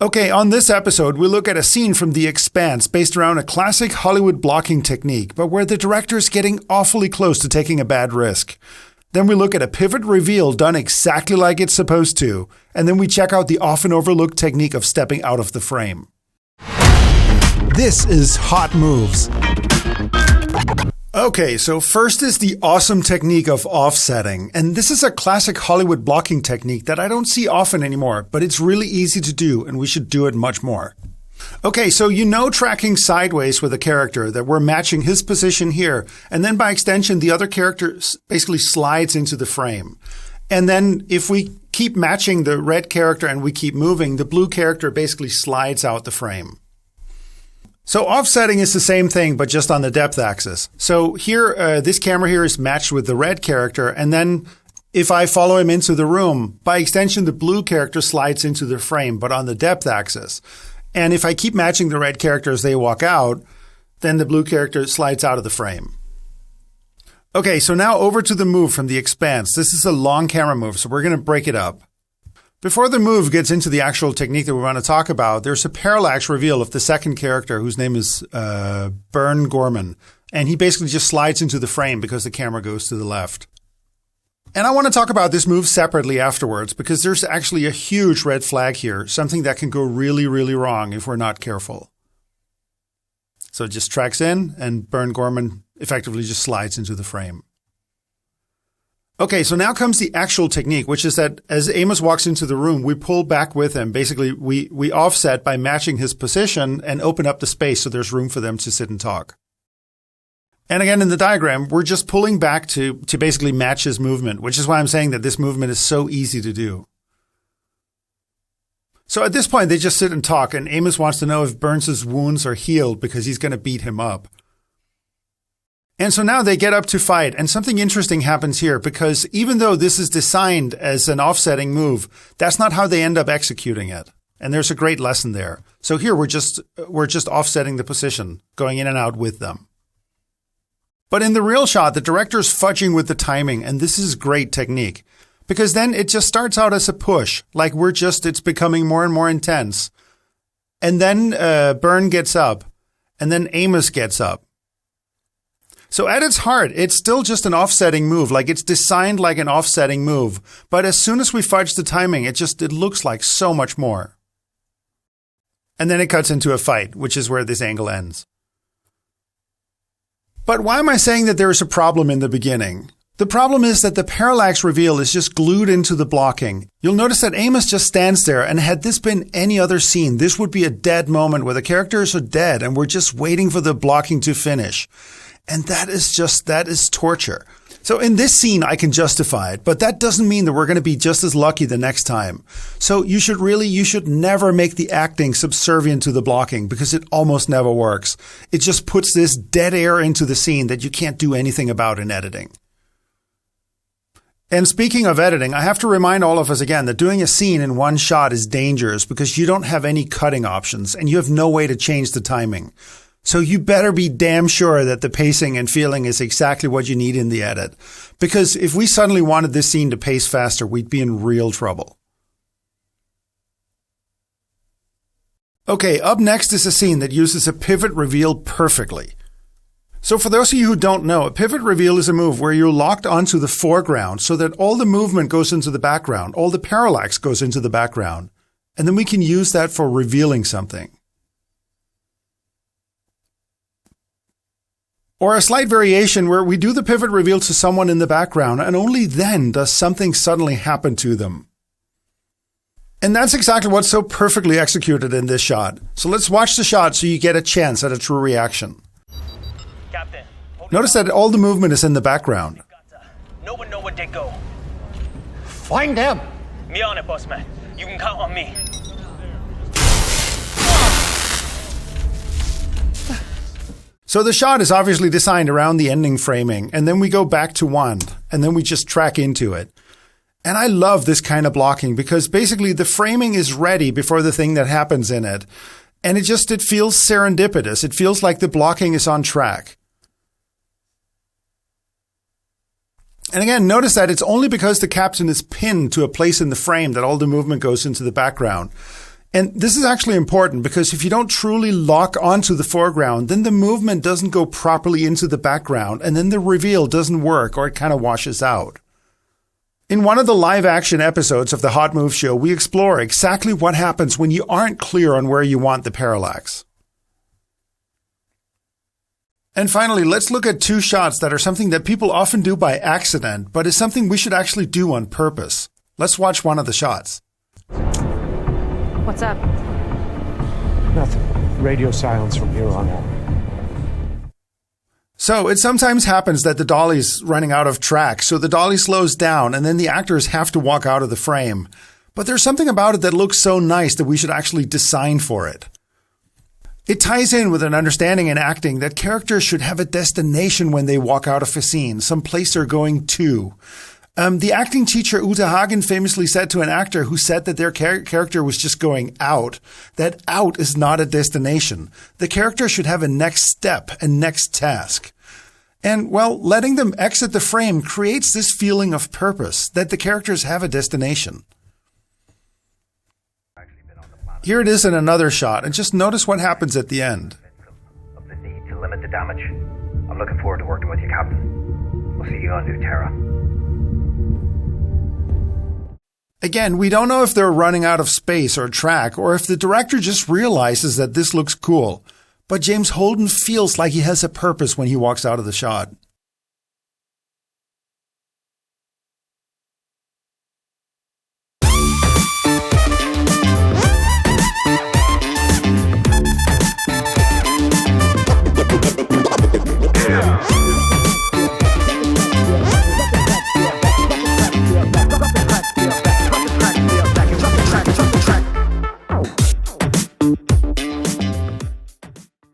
Okay, on this episode, we look at a scene from The Expanse based around a classic Hollywood blocking technique, but where the director is getting awfully close to taking a bad risk. Then we look at a pivot reveal done exactly like it's supposed to, and then we check out the often overlooked technique of stepping out of the frame. This is Hot Moves. Okay, so first is the awesome technique of offsetting. And this is a classic Hollywood blocking technique that I don't see often anymore, but it's really easy to do and we should do it much more. Okay, so tracking sideways with a character that we're matching his position here, and then by extension, the other character basically slides into the frame. And then if we keep matching the red character and we keep moving, the blue character basically slides out the frame. So offsetting is the same thing, but just on the depth axis. So here, this camera here is matched with the red character. And then if I follow him into the room, by extension, the blue character slides into the frame, but on the depth axis. And if I keep matching the red character as they walk out, then the blue character slides out of the frame. Okay, so now over to the move from The Expanse. This is a long camera move, so we're going to break it up. Before the move gets into the actual technique that we want to talk about, there's a parallax reveal of the second character whose name is Bern Gorman. And he basically just slides into the frame because the camera goes to the left. And I want to talk about this move separately afterwards because there's actually a huge red flag here, something that can go really, really wrong if we're not careful. So it just tracks in and Bern Gorman effectively just slides into the frame. Okay, so now comes the actual technique, which is that as Amos walks into the room, we pull back with him. Basically, we offset by matching his position and open up the space so there's room for them to sit and talk. And again, in the diagram, we're just pulling back to basically match his movement, which is why I'm saying that this movement is so easy to do. So at this point, they just sit and talk, and Amos wants to know if Burns' wounds are healed because he's going to beat him up. And so now they get up to fight, and something interesting happens here because even though this is designed as an offsetting move, that's not how they end up executing it. And there's a great lesson there. So here we're just offsetting the position, going in and out with them. But in the real shot, the director's fudging with the timing, and this is great technique because then it just starts out as a push, like it's becoming more and more intense. And then Bern gets up, and then Amos gets up. So at its heart, it's still just an offsetting move, like it's designed like an offsetting move. But as soon as we fudge the timing, it looks like so much more. And then it cuts into a fight, which is where this angle ends. But why am I saying that there is a problem in the beginning? The problem is that the parallax reveal is just glued into the blocking. You'll notice that Amos just stands there, and had this been any other scene, this would be a dead moment where the characters are dead and we're just waiting for the blocking to finish. And that is torture. So in this scene, I can justify it, but that doesn't mean that we're going to be just as lucky the next time. So you should never make the acting subservient to the blocking because it almost never works. It just puts this dead air into the scene that you can't do anything about in editing. And speaking of editing, I have to remind all of us again that doing a scene in one shot is dangerous because you don't have any cutting options and you have no way to change the timing. So you better be damn sure that the pacing and feeling is exactly what you need in the edit. Because if we suddenly wanted this scene to pace faster, we'd be in real trouble. Okay, up next is a scene that uses a pivot reveal perfectly. So for those of you who don't know, a pivot reveal is a move where you're locked onto the foreground so that all the movement goes into the background, all the parallax goes into the background. And then we can use that for revealing something. Or a slight variation where we do the pivot reveal to someone in the background and only then does something suddenly happen to them. And that's exactly what's so perfectly executed in this shot. So let's watch the shot so you get a chance at a true reaction. Captain, notice that all the movement is in the background. No one know where they go. Find them. Me on it, boss man. You can count on me. So the shot is obviously designed around the ending framing, and then we go back to wand, and then we just track into it. And I love this kind of blocking because basically the framing is ready before the thing that happens in it. And it feels serendipitous. It feels like the blocking is on track. And again, notice that it's only because the captain is pinned to a place in the frame that all the movement goes into the background. And this is actually important because if you don't truly lock onto the foreground, then the movement doesn't go properly into the background, and then the reveal doesn't work, or it kind of washes out. In one of the live-action episodes of the Hot Move Show, we explore exactly what happens when you aren't clear on where you want the parallax. And finally, let's look at two shots that are something that people often do by accident, but is something we should actually do on purpose. Let's watch one of the shots. What's up? Nothing. Radio silence from here on out. So it sometimes happens that the dolly's running out of track, so the dolly slows down and then the actors have to walk out of the frame. But there's something about it that looks so nice that we should actually design for it. It ties in with an understanding in acting that characters should have a destination when they walk out of a scene, some place they're going to. The acting teacher Uta Hagen famously said to an actor who said that their character was just going out, that out is not a destination. The character should have a next step, a next task. And, well, letting them exit the frame creates this feeling of purpose, that the characters have a destination. Here it is in another shot, and just notice what happens at the end. Of the need to limit the damage. I'm looking forward to working with you, Captain. We'll see you on New Terra. Again, we don't know if they're running out of space or track, or if the director just realizes that this looks cool. But James Holden feels like he has a purpose when he walks out of the shot.